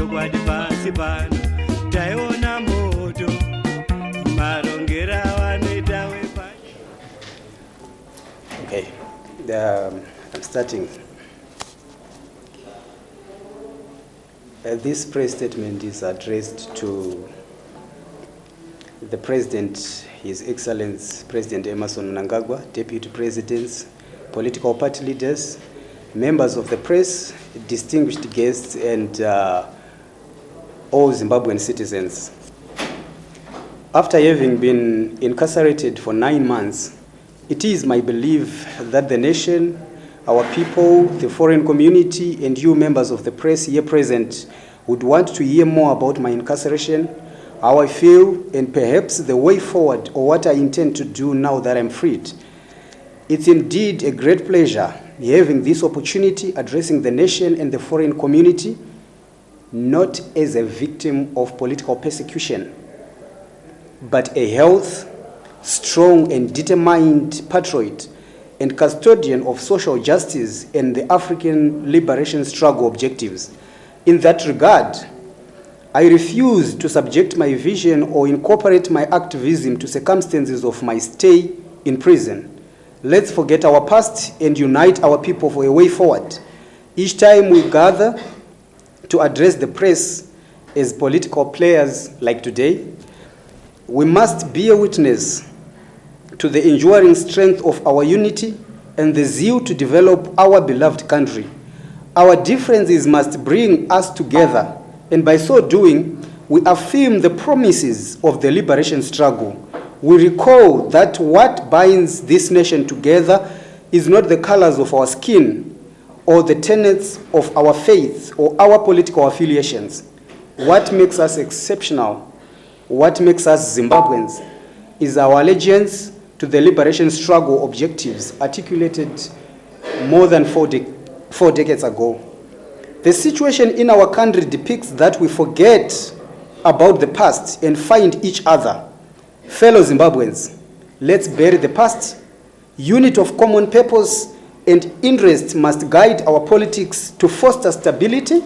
chokwadi pasi pano taiona moto marongera wanoita wepashi. Okay, I'm starting. This press statement is addressed to the President, His Excellency President Emmerson Mnangagwa, Deputy Presidents, political party leaders, members of the press, distinguished guests, and all Zimbabwean citizens. After having been incarcerated for 9 months, it is my belief that the nation, our people, the foreign community, and you members of the press here present would want to hear more about my incarceration, how I feel, and perhaps the way forward or what I intend to do now that I'm freed. It's indeed a great pleasure having this opportunity addressing the nation and the foreign community, not as a victim of political persecution, but a healthy, strong and determined patriot and custodian of social justice and the African liberation struggle objectives. In that regard, I refuse to subject my vision or incorporate my activism to circumstances of my stay in prison. Let's forget our past and unite our people for a way forward. Each time we gather to address the press as political players like today, we must be a witness to the enduring strength of our unity and the zeal to develop our beloved country. Our differences must bring us together, and by so doing, we affirm the promises of the liberation struggle. We recall that what binds this nation together is not the colors of our skin or the tenets of our faith or our political affiliations. What makes us exceptional, what makes us Zimbabweans, is our allegiance to the liberation struggle objectives articulated more than four decades ago. The situation in our country depicts that we forget about the past and find each other. Fellow Zimbabweans, let's bury the past. Unit of common purpose and interest must guide our politics to foster stability,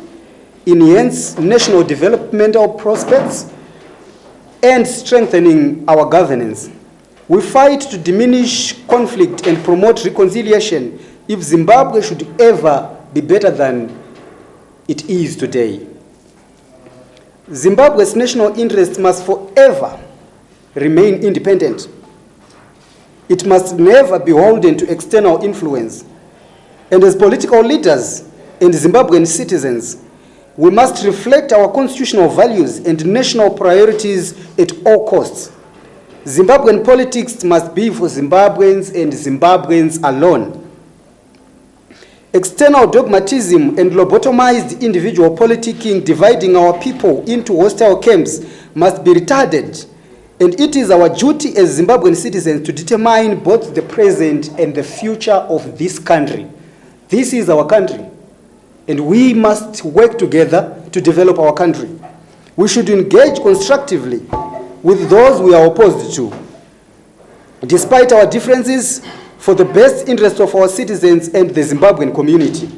enhance national developmental prospects, and strengthening our governance. We fight to diminish conflict and promote reconciliation if Zimbabwe should ever be better than it is today. Zimbabwe's national interest must forever remain independent. It must never be beholden to external influence. And as political leaders and Zimbabwean citizens, we must reflect our constitutional values and national priorities at all costs. Zimbabwean politics must be for Zimbabweans and Zimbabweans alone. External dogmatism and lobotomized individual politicking dividing our people into hostile camps must be retarded, and it is our duty as Zimbabwean citizens to determine both the present and the future of this country. This is our country, and we must work together to develop our country. We should engage constructively with those we are opposed to, despite our differences, for the best interest of our citizens and the Zimbabwean community.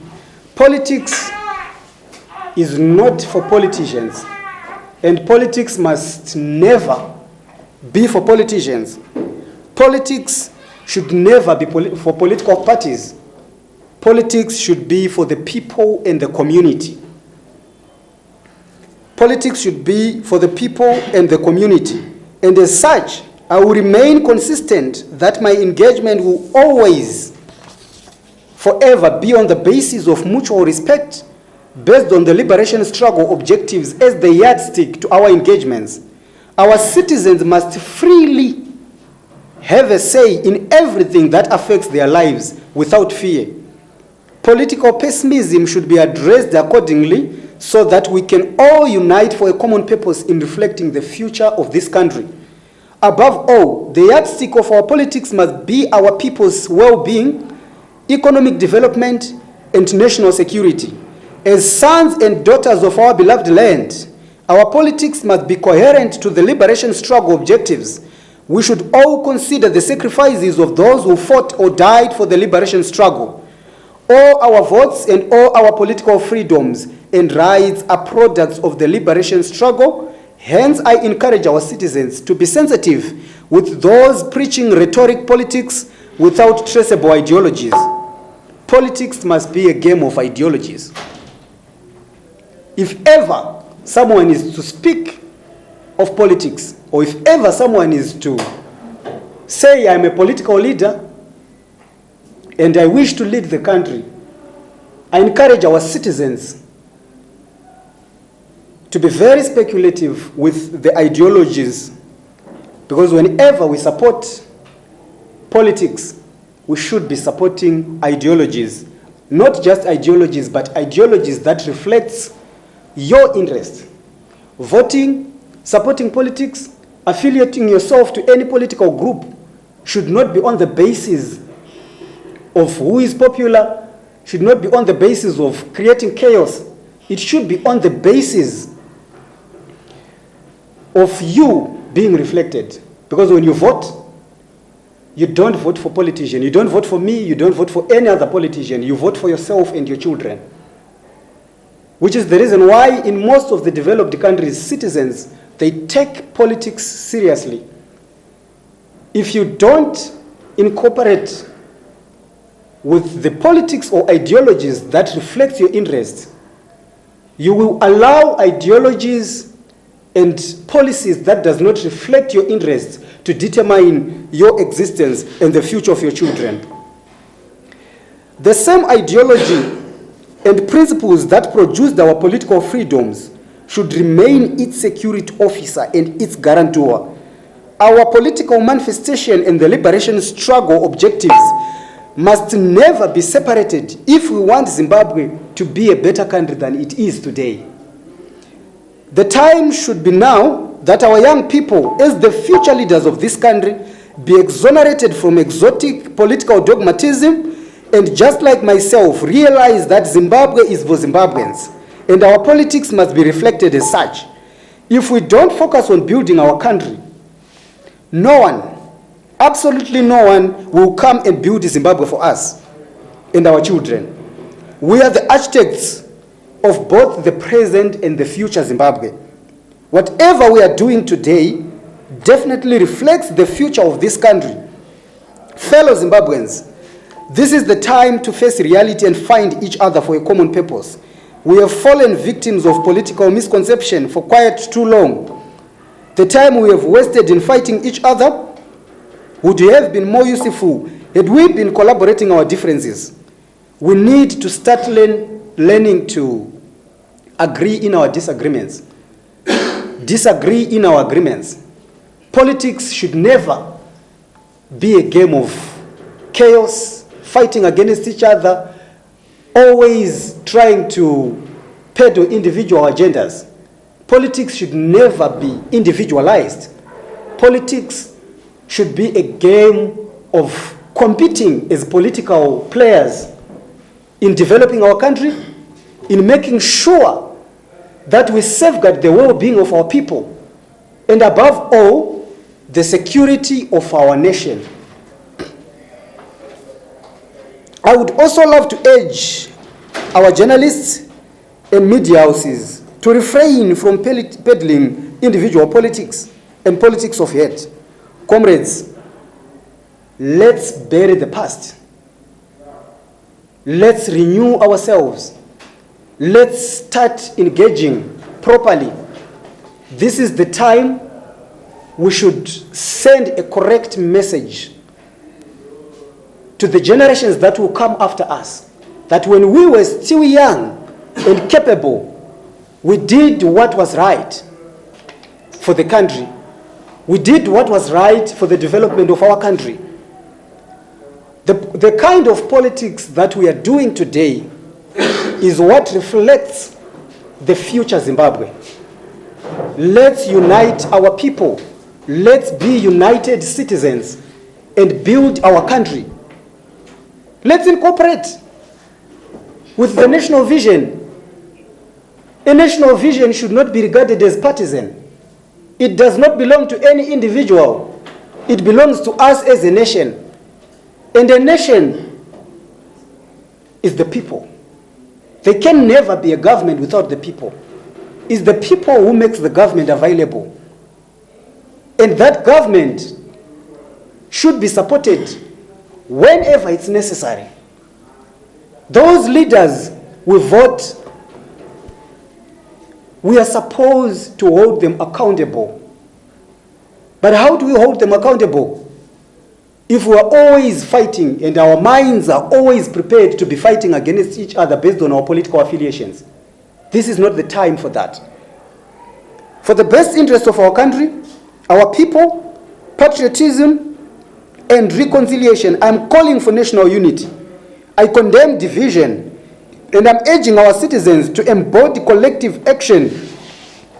Politics is not for politicians, and politics must never be for politicians. Politics should never be for political parties. Politics should be for the people and the community. Politics should be for the people and the community. And as such, I will remain consistent that my engagement will always, forever be on the basis of mutual respect, based on the liberation struggle objectives as the yardstick to our engagements. Our citizens must freely have a say in everything that affects their lives without fear. Political pessimism should be addressed accordingly so that we can all unite for a common purpose in reflecting the future of this country. Above all, the yardstick of our politics must be our people's well-being, economic development, and national security. As sons and daughters of our beloved land, our politics must be coherent to the liberation struggle objectives. We should all consider the sacrifices of those who fought or died for the liberation struggle. All our votes and all our political freedoms and rights are products of the liberation struggle. Hence, I encourage our citizens to be sensitive with those preaching rhetoric politics without traceable ideologies. Politics must be a game of ideologies. If ever someone is to speak of politics, or if ever someone is to say, I'm a political leader and I wish to lead the country, I encourage our citizens to be very speculative with the ideologies, because whenever we support politics, we should be supporting ideologies. Not just ideologies, but ideologies that reflects your interest. Voting, supporting politics, affiliating yourself to any political group should not be on the basis of who is popular, should not be on the basis of creating chaos. It should be on the basis of you being reflected. Because when you vote, you don't vote for politician. You don't vote for me. You don't vote for any other politician. You vote for yourself and your children. Which is the reason why in most of the developed countries, citizens, they take politics seriously. If you don't incorporate with the politics or ideologies that reflect your interests, you will allow ideologies and policies that does not reflect your interests to determine your existence and the future of your children. The same ideology and principles that produced our political freedoms should remain its security officer and its guarantor. Our political manifestation and the liberation struggle objectives must never be separated if we want Zimbabwe to be a better country than it is today. The time should be now that our young people, as the future leaders of this country, be exonerated from exotic political dogmatism, and just like myself, realize that Zimbabwe is for Zimbabweans, and our politics must be reflected as such. If we don't focus on building our country, no one, absolutely no one, will come and build Zimbabwe for us and our children. We are the architects of both the present and the future Zimbabwe. Whatever we are doing today definitely reflects the future of this country. Fellow Zimbabweans, this is the time to face reality and find each other for a common purpose. We have fallen victims of political misconception for quite too long. The time we have wasted in fighting each other would have been more useful had we been collaborating our differences. We need to start learning to agree in our disagreements, disagree in our agreements. Politics should never be a game of chaos, fighting against each other, always trying to peddle individual agendas. Politics should never be individualized. Politics should be a game of competing as political players in developing our country, in making sure that we safeguard the well-being of our people, and above all, the security of our nation. I would also love to urge our journalists and media houses to refrain from peddling individual politics and politics of hate. Comrades, let's bury the past. Let's renew ourselves. Let's start engaging properly. This is the time we should send a correct message to the generations that will come after us, that when we were still young and capable, we did what was right for the country. We did what was right for the development of our country. The kind of politics that we are doing today is what reflects the future Zimbabwe. Let's unite our people. Let's be united citizens and build our country. Let's incorporate with the national vision. A national vision should not be regarded as partisan. It does not belong to any individual. It belongs to us as a nation. And a nation is the people. There can never be a government without the people. It's the people who makes the government available. And that government should be supported whenever it's necessary. Those leaders we vote, we are supposed to hold them accountable. But how do we hold them accountable? If we are always fighting and our minds are always prepared to be fighting against each other based on our political affiliations, this is not the time for that. For the best interest of our country, our people, patriotism, and reconciliation, I'm calling for national unity. I condemn division, and I'm urging our citizens to embody collective action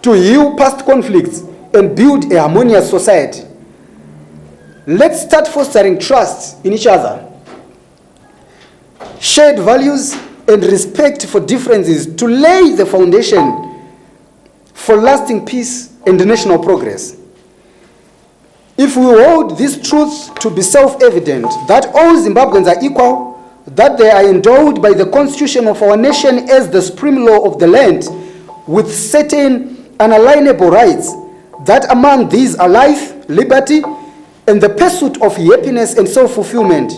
to heal past conflicts and build a harmonious society. Let's start fostering trust in each other, shared values, and respect for differences to lay the foundation for lasting peace and national progress. If we hold this truth to be self-evident, that all Zimbabweans are equal, that they are endowed by the constitution of our nation as the supreme law of the land with certain unalienable rights, that among these are life, liberty, and the pursuit of happiness and self-fulfillment,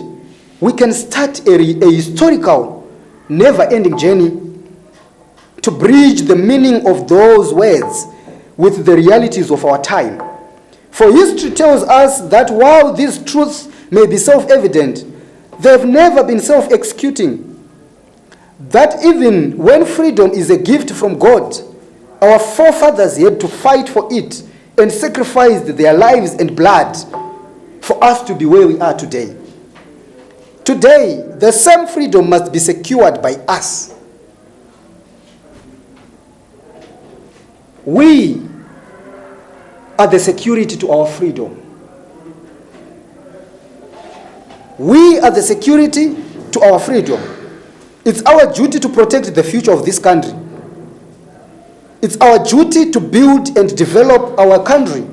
we can start a historical, never-ending journey to bridge the meaning of those words with the realities of our time. For history tells us that while these truths may be self-evident, they have never been self-executing. That even when freedom is a gift from God, our forefathers had to fight for it and sacrificed their lives and blood for us to be where we are today. Today, the same freedom must be secured by us. We are the security to our freedom. We are the security to our freedom. It's our duty to protect the future of this country. It's our duty to build and develop our country.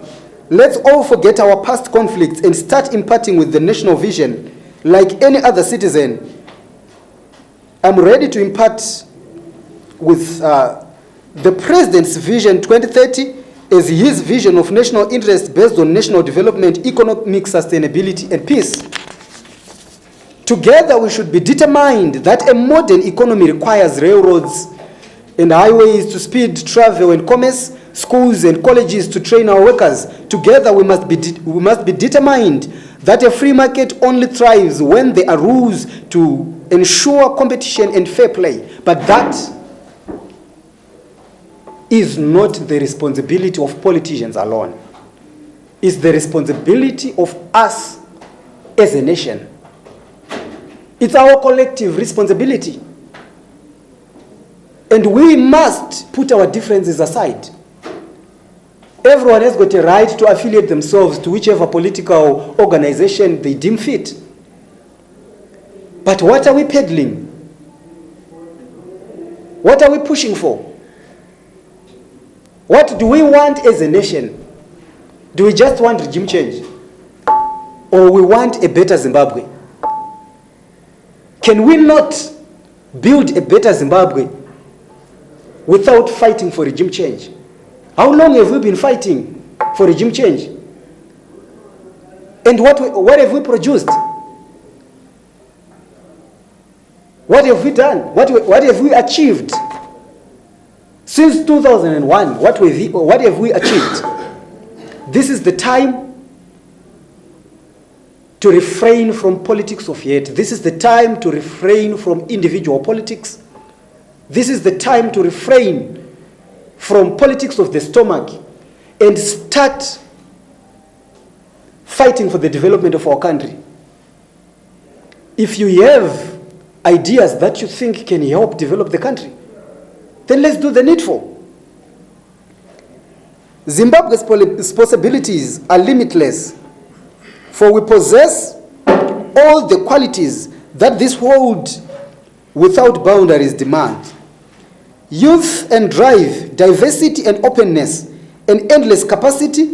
Let's all forget our past conflicts and start imparting with the national vision like any other citizen. I'm ready to impart with the President's Vision 2030 as his vision of national interest based on national development, economic sustainability, and peace. Together, we should be determined that a modern economy requires railroads and highways to speed travel and commerce, schools and colleges to train our workers. Together, we must be determined that a free market only thrives when there are rules to ensure competition and fair play. But that is not the responsibility of politicians alone. It's the responsibility of us as a nation. It's our collective responsibility. And we must put our differences aside. Everyone has got a right to affiliate themselves to whichever political organization they deem fit. But what are we peddling? What are we pushing for? What do we want as a nation? Do we just want regime change? Or we want a better Zimbabwe? Can we not build a better Zimbabwe without fighting for regime change? How long have we been fighting for regime change? And what have we produced? What have we done? What have we achieved? Since 2001, what have we achieved? This is the time to refrain from politics of hate. This is the time to refrain from individual politics. This is the time to refrain from politics of the stomach and start fighting for the development of our country. If you have ideas that you think can help develop the country, then let's do the needful. Zimbabwe's possibilities are limitless, for we possess all the qualities that this world without boundaries demands. Youth and drive, diversity and openness, and endless capacity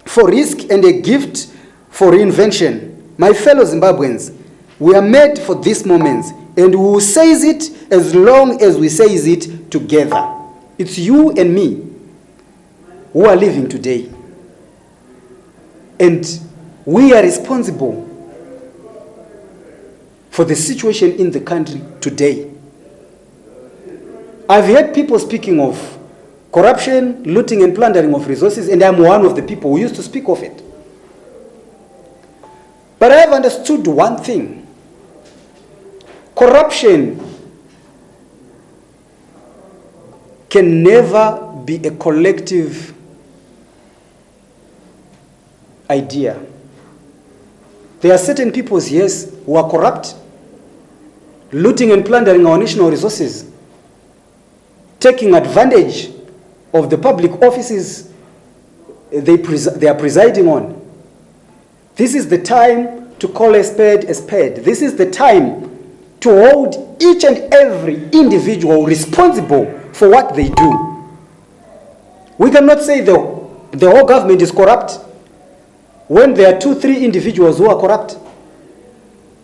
for risk and a gift for reinvention. My fellow Zimbabweans, we are made for these moments And we will say it as long as we say it together. It's you and me who are living today. And we are responsible for the situation in the country today. I've heard people speaking of corruption, looting and plundering of resources, and I'm one of the people who used to speak of it. But I have understood one thing. Corruption can never be a collective idea. There are certain peoples, yes, who are corrupt, looting and plundering our national resources, taking advantage of the public offices they are presiding on. This is the time to call a spade a spade. This is the time to hold each and every individual responsible for what they do. We cannot say the whole government is corrupt when there are 2-3 individuals who are corrupt.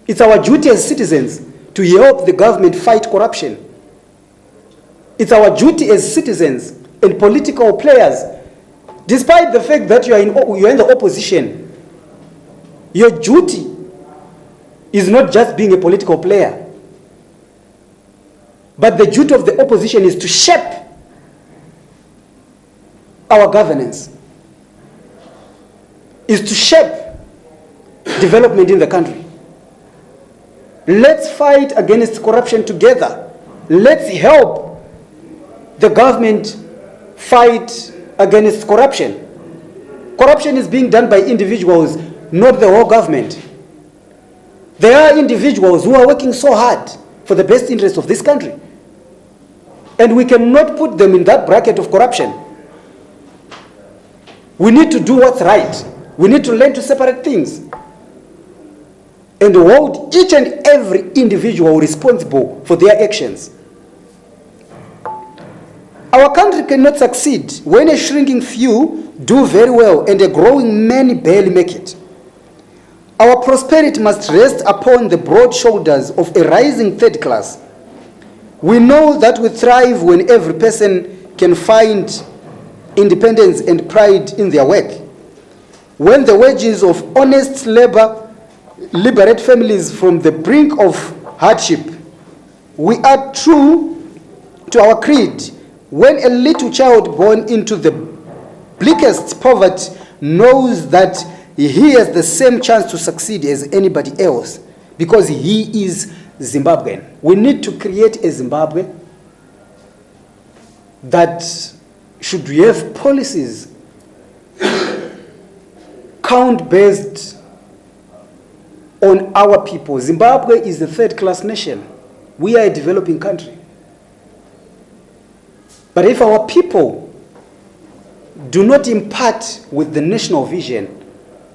It's our duty as citizens to help the government fight corruption. It's our duty as citizens and political players, despite the fact that you're in the opposition, your duty is not just being a political player, but the duty of the opposition is to shape our governance, is to shape development in the country. Let's fight against corruption together. Let's help the government fight against corruption. Corruption is being done by individuals, not the whole government. There are individuals who are working so hard for the best interest of this country, and we cannot put them in that bracket of corruption. We need to do what's right. We need to learn to separate things and hold each and every individual responsible for their actions. Our country cannot succeed when a shrinking few do very well and a growing many barely make it. Our prosperity must rest upon the broad shoulders of a rising third class. We know that we thrive when every person can find independence and pride in their work. When the wages of honest labor liberate families from the brink of hardship. We are true to our creed when a little child born into the bleakest poverty knows that he has the same chance to succeed as anybody else because he is Zimbabwean. We need to create a Zimbabwe that should have policies count-based on our people. Zimbabwe is a third-class nation. We are a developing country. But if our people do not impart with the national vision,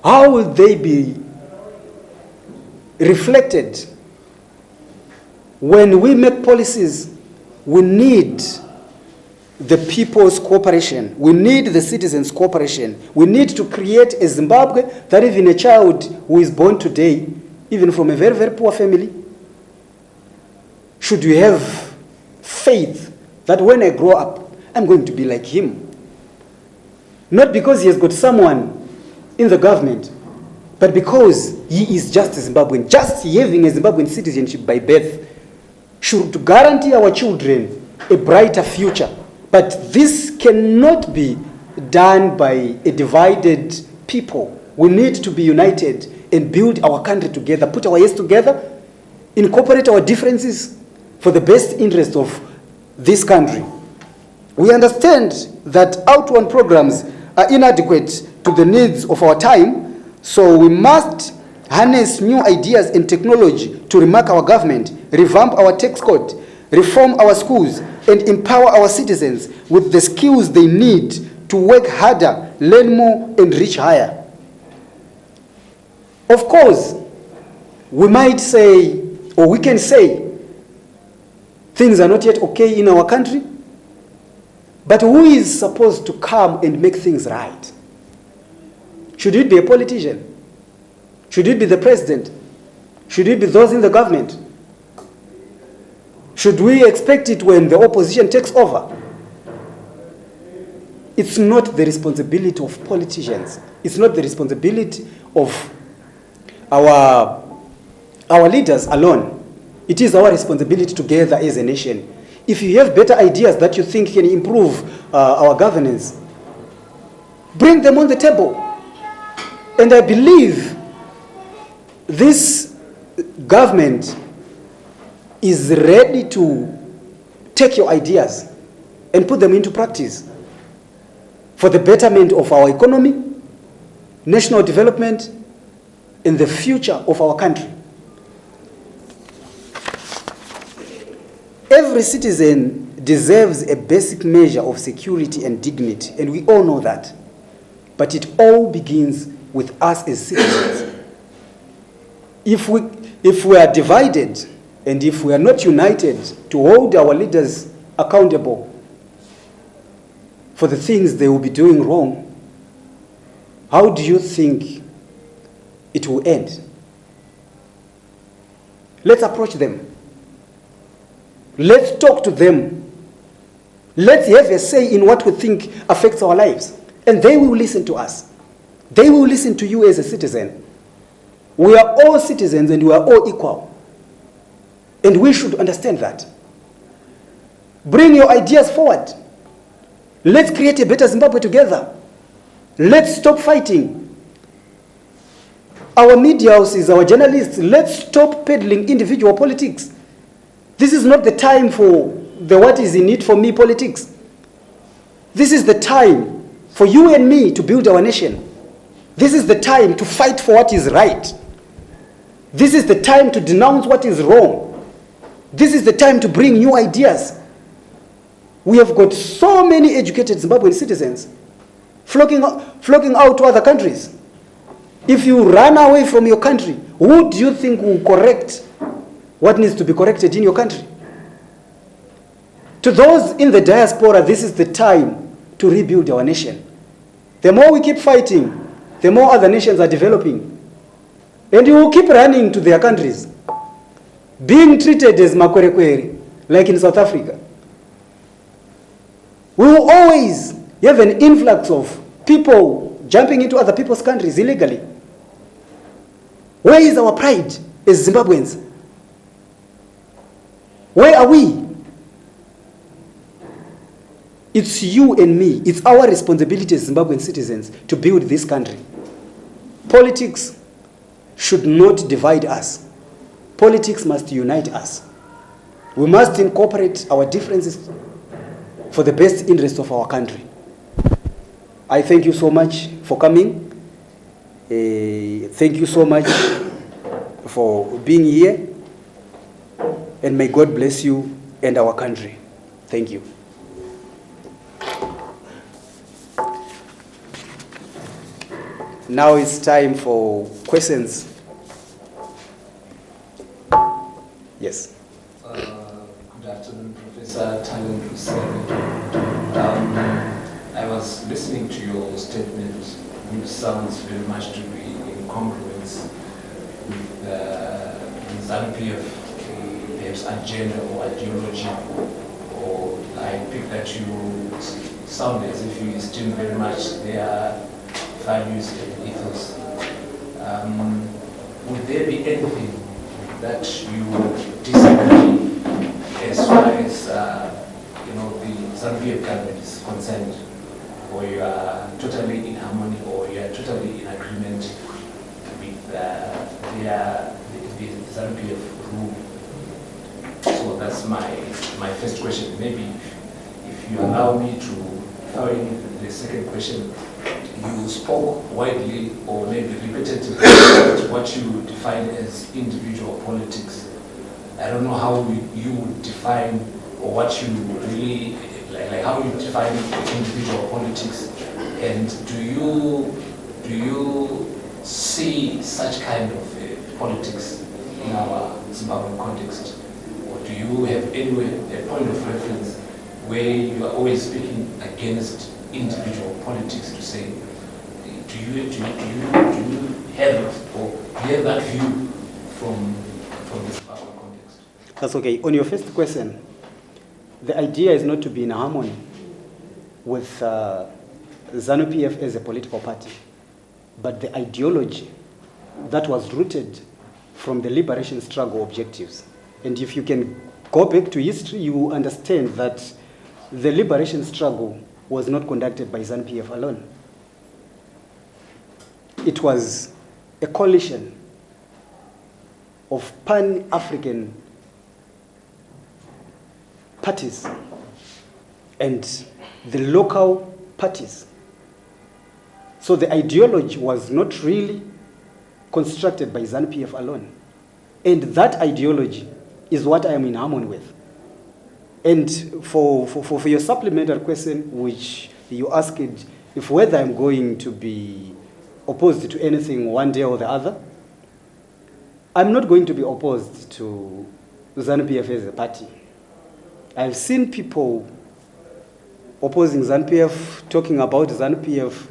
how will they be reflected? When we make policies, we need the people's cooperation. We need the citizens' cooperation. We need to create a Zimbabwe that even a child who is born today, even from a very, very poor family, should we have faith that when I grow up, I'm going to be like him. Not because he has got someone in the government, but because he is just a Zimbabwean. Just having a Zimbabwean citizenship by birth should guarantee our children a brighter future. But this cannot be done by a divided people. We need to be united and build our country together, put our heads together, incorporate our differences for the best interest of this country. We understand that outbound programs are inadequate to the needs of our time, so we must harness new ideas and technology to remark our government, revamp our tax code, reform our schools, and empower our citizens with the skills they need to work harder, learn more, and reach higher. Of course, we might say, or we can say, things are not yet okay in our country, but who is supposed to come and make things right? Should it be a politician? Should it be the president? Should it be those in the government? Should we expect it when the opposition takes over? It's not the responsibility of politicians. It's not the responsibility of our leaders alone. It is our responsibility together as a nation. If you have better ideas that you think can improve our governance, bring them on the table. And I believe this government is ready to take your ideas and put them into practice for the betterment of our economy, national development, and the future of our country. Every citizen deserves a basic measure of security and dignity, and we all know that. But it all begins with us as citizens. If we are divided and if we are not united to hold our leaders accountable for the things they will be doing wrong, how do you think it will end? Let's approach them. Let's talk to them. Let's have a say in what we think affects our lives. And they will listen to us. They will listen to you as a citizen. We are all citizens and we are all equal. And we should understand that. Bring your ideas forward. Let's create a better Zimbabwe together. Let's stop fighting. Our media houses, our journalists, let's stop peddling individual politics. This is not the time for the what is in it for me politics. This is the time for you and me to build our nation. This is the time to fight for what is right. This is the time to denounce what is wrong. This is the time to bring new ideas. We have got so many educated Zimbabwean citizens flocking out to other countries. If you run away from your country, who do you think will correct what needs to be corrected in your country? To those in the diaspora, this is the time to rebuild our nation. The more we keep fighting, the more other nations are developing. And you will keep running to their countries, being treated as makwerekwere, like in South Africa. We will always have an influx of people jumping into other people's countries illegally. Where is our pride as Zimbabweans? Where are we? It's you and me. It's our responsibility as Zimbabwean citizens to build this country. Politics should not divide us. Politics must unite us. We must incorporate our differences for the best interest of our country. I thank you so much for coming. Thank you so much for being here. And may God bless you and our country. Thank you. Now it's time for questions. Yes. Good afternoon, Professor Rusere. I was listening to your statement, which sounds very much to be in congruence with the ZANU-PF perhaps agenda or ideology, or I pick that you sound as if you esteem very much their values and ethos. Would there be anything that you disagree as far as the ZANU-PF government is concerned, or you are totally in harmony, or you are totally in agreement with the ZANU-PF rule? So that's my first question. Maybe if you allow me to throw in the second question. You spoke widely or maybe repetitively what you define as individual politics. I don't know how you would define, or what you really like how you define individual politics, and do you see such kind of politics in our Zimbabwean context, or do you have anywhere a point of reference where you are always speaking against individual politics to say, do you have or have that view from the Zimbabwean context? That's okay. On your first question, the idea is not to be in harmony with ZANU-PF as a political party, but the ideology that was rooted from the liberation struggle objectives. And if you can go back to history, you understand that the liberation struggle was not conducted by ZANU-PF alone. It was a coalition of pan-African parties and the local parties. So the ideology was not really constructed by ZANU-PF alone. And that ideology is what I am in harmony with. And for your supplementary question, which you asked, if whether I'm going to be opposed to anything one day or the other, I'm not going to be opposed to ZANU-PF as a party. I've seen people opposing ZANU-PF, talking about ZANU-PF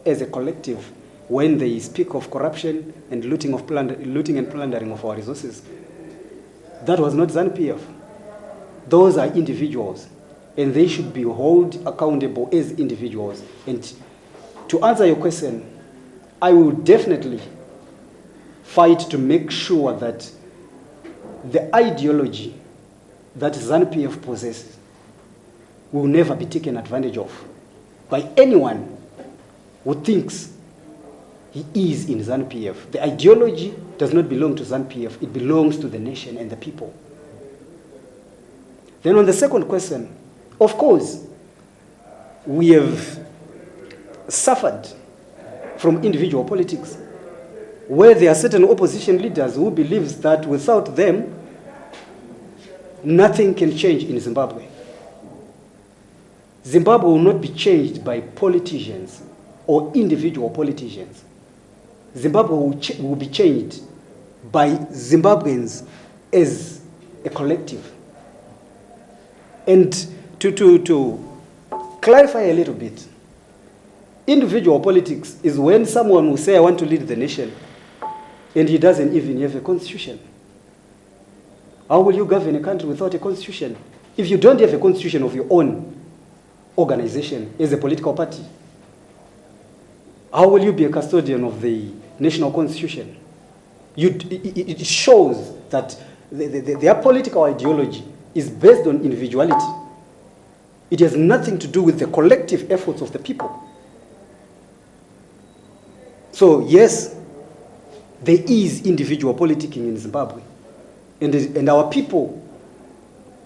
as a collective when they speak of corruption and looting and plundering of our resources. That was not ZANU-PF. Those are individuals, and they should be held accountable as individuals. And to answer your question, I will definitely fight to make sure that the ideology that ZANU-PF possesses will never be taken advantage of by anyone who thinks he is in ZANU-PF. The ideology does not belong to ZANU-PF, it belongs to the nation and the people. Then on the second question, of course, we have suffered from individual politics, where there are certain opposition leaders who believes that without them, nothing can change in Zimbabwe. Zimbabwe will not be changed by politicians or individual politicians. Zimbabwe will be changed by Zimbabweans as a collective. And to clarify a little bit, individual politics is when someone will say, I want to lead the nation, and he doesn't even have a constitution. How will you govern a country without a constitution? If you don't have a constitution of your own organization as a political party, how will you be a custodian of the national constitution? It shows that their political ideology is based on individuality. It has nothing to do with the collective efforts of the people. So yes, there is individual politicking in Zimbabwe. And our people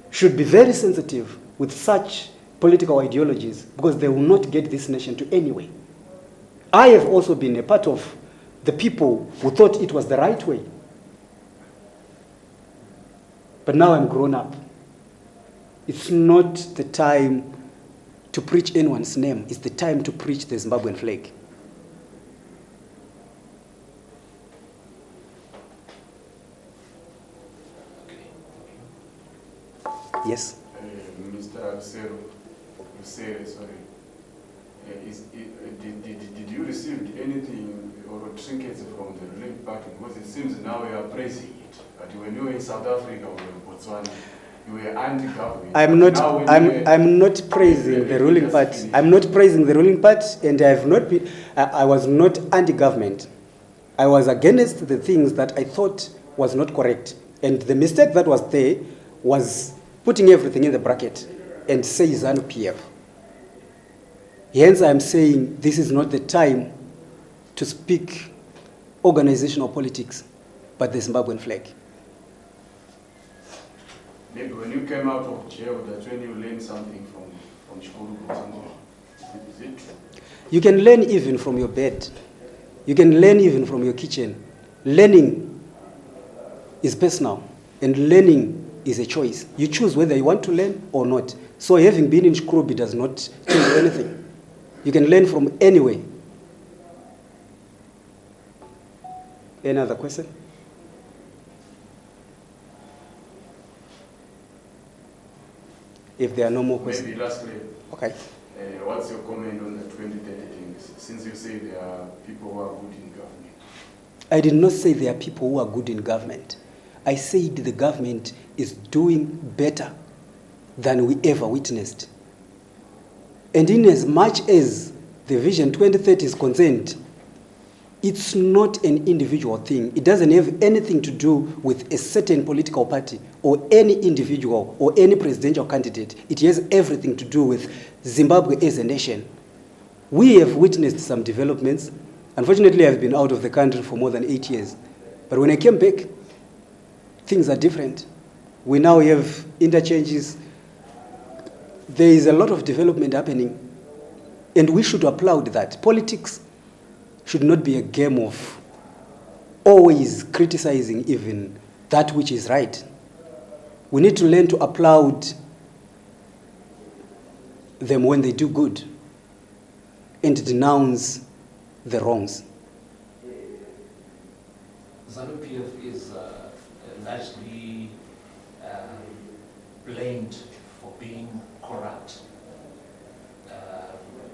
should be very sensitive with such political ideologies, because they will not get this nation to anywhere. I have also been a part of the people who thought it was the right way. But now I'm grown up. It's not the time to preach anyone's name. It's the time to preach the Zimbabwean flag. Yes? Mr. Rusere, sorry. Did you receive anything or trinkets from the ruling party? Because it seems now you are praising it. But when you were in South Africa or in Botswana, you were anti-government. I'm not praising the ruling party. I'm not praising the ruling party, and I was not anti-government. I was against the things that I thought was not correct. And the mistake that was there was putting everything in the bracket and say ZANU-PF. Hence, I'm saying this is not the time to speak organizational politics, but the Zimbabwean flag. Maybe when you came out of jail, that's when you learned something from Chikuru or something. Is it true? You can learn even from your bed. You can learn even from your kitchen. Learning is personal, and learning is a choice. You choose whether you want to learn or not. So having been in Shkurubi does not change anything. You can learn from anywhere. Any other question? If there are no more questions. Maybe lastly, okay. What's your comment on the 2030 things? Since you say there are people who are good in government. I did not say there are people who are good in government. I said the government is doing better than we ever witnessed. And in as much as the Vision 2030 is concerned, it's not an individual thing. It doesn't have anything to do with a certain political party or any individual or any presidential candidate. It has everything to do with Zimbabwe as a nation. We have witnessed some developments. Unfortunately, I've been out of the country for more than 8 years. But when I came back, things are different. We now have interchanges. There is a lot of development happening, and we should applaud that. Politics should not be a game of always criticizing even that which is right. We need to learn to applaud them when they do good and denounce the wrongs. ZANU-PF is largely blamed for being corrupt.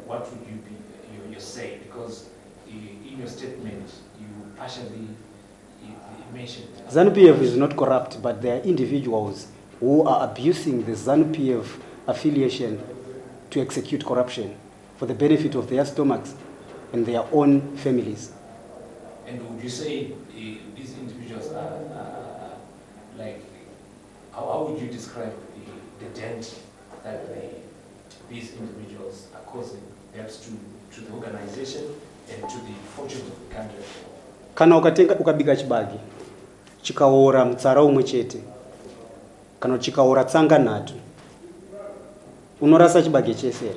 What would you say? Because in your statement, you partially mentioned... ZANU-PF is not corrupt, but there are individuals who are abusing the ZANU-PF affiliation to execute corruption for the benefit of their stomachs and their own families. And would you say these individuals are like, how would you describe the dent that these individuals are causing, perhaps to the organization and to the fortunes of the country? Kana ukabika chibagi, chikaora mutsara umwe chete, kana chikaora tsanga nhatu, unorasa chibagi chese,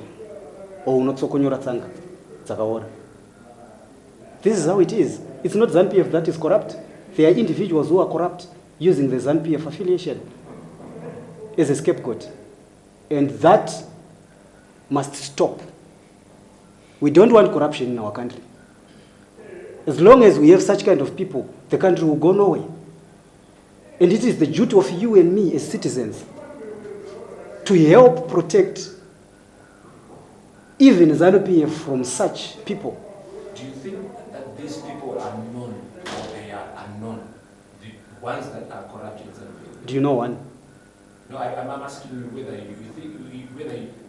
or unotsokonyora tsanga dzakaora. This is how it is. It's not ZANU-PF that is corrupt. There are individuals who are corrupt using the ZANU-PF affiliation as a scapegoat. And that must stop. We don't want corruption in our country. As long as we have such kind of people, the country will go nowhere. And it is the duty of you and me as citizens to help protect even ZANU-PF from such people. Do you think that these people are known or they are unknown? The ones that are corrupt in ZANU-PF? Do you know one? No, I'm asking you whether you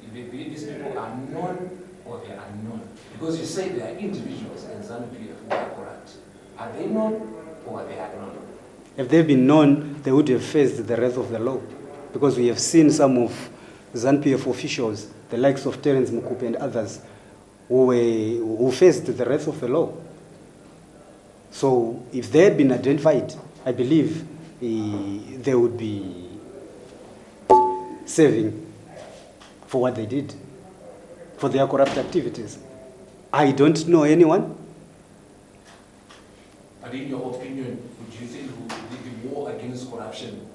think these people are known or they are unknown. Because you say there are individuals in ZANU-PF who are corrupt. Are they known or they are unknown? If they've been known, they would have faced the wrath of the law. Because we have seen some of ZANU-PF officials, the likes of Terence Mukupe and others, who faced the wrath of the law. So if they had been identified, I believe they would be serving for what they did, for their corrupt activities. I don't know anyone. But in your opinion, would you think the war against corruption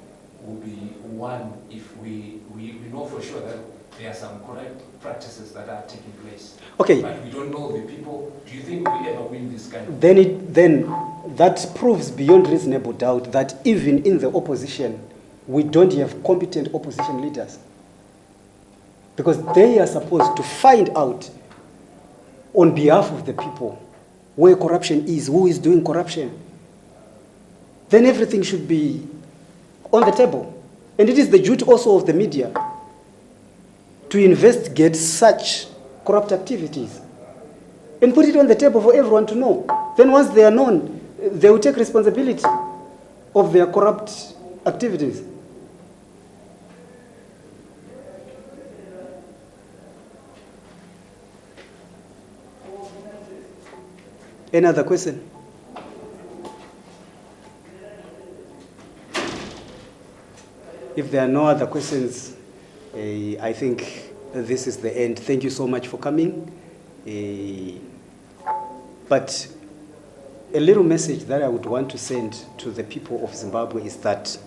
will be won if we know for sure that there are some correct practices that are taking place? Okay. But we don't know the people. Do you think we ever win this kind of... Then that proves beyond reasonable doubt that even in the opposition, we don't have competent opposition leaders. Because they are supposed to find out on behalf of the people where corruption is, who is doing corruption. Then everything should be on the table. And it is the duty also of the media to investigate such corrupt activities and put it on the table for everyone to know. Then once they are known, they will take responsibility of their corrupt activities. Any other question? If there are no other questions, I think this is the end. Thank you so much for coming. But a little message that I would want to send to the people of Zimbabwe is that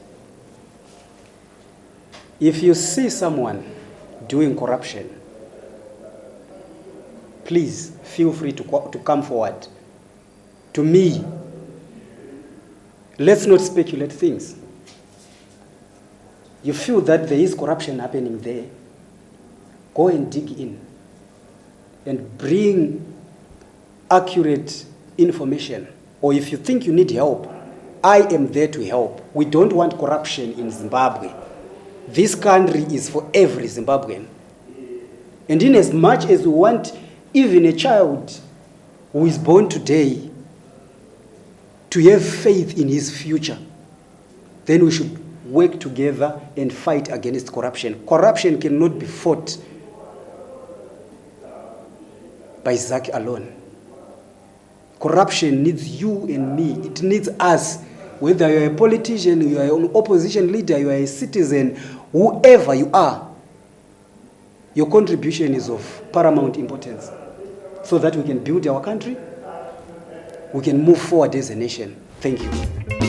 if you see someone doing corruption, please feel free to come forward. To me, let's not speculate things. You feel that there is corruption happening there, go and dig in and bring accurate information. Or if you think you need help, I am there to help. We don't want corruption in Zimbabwe. This country is for every Zimbabwean. And in as much as we want even a child who is born today to have faith in his future, then we should work together and fight against corruption. Corruption cannot be fought by Zach alone. Corruption needs you and me. It needs us. Whether you're a politician, you are an opposition leader, you are a citizen, whoever you are, your contribution is of paramount importance so that we can build our country, we can move forward as a nation. Thank you.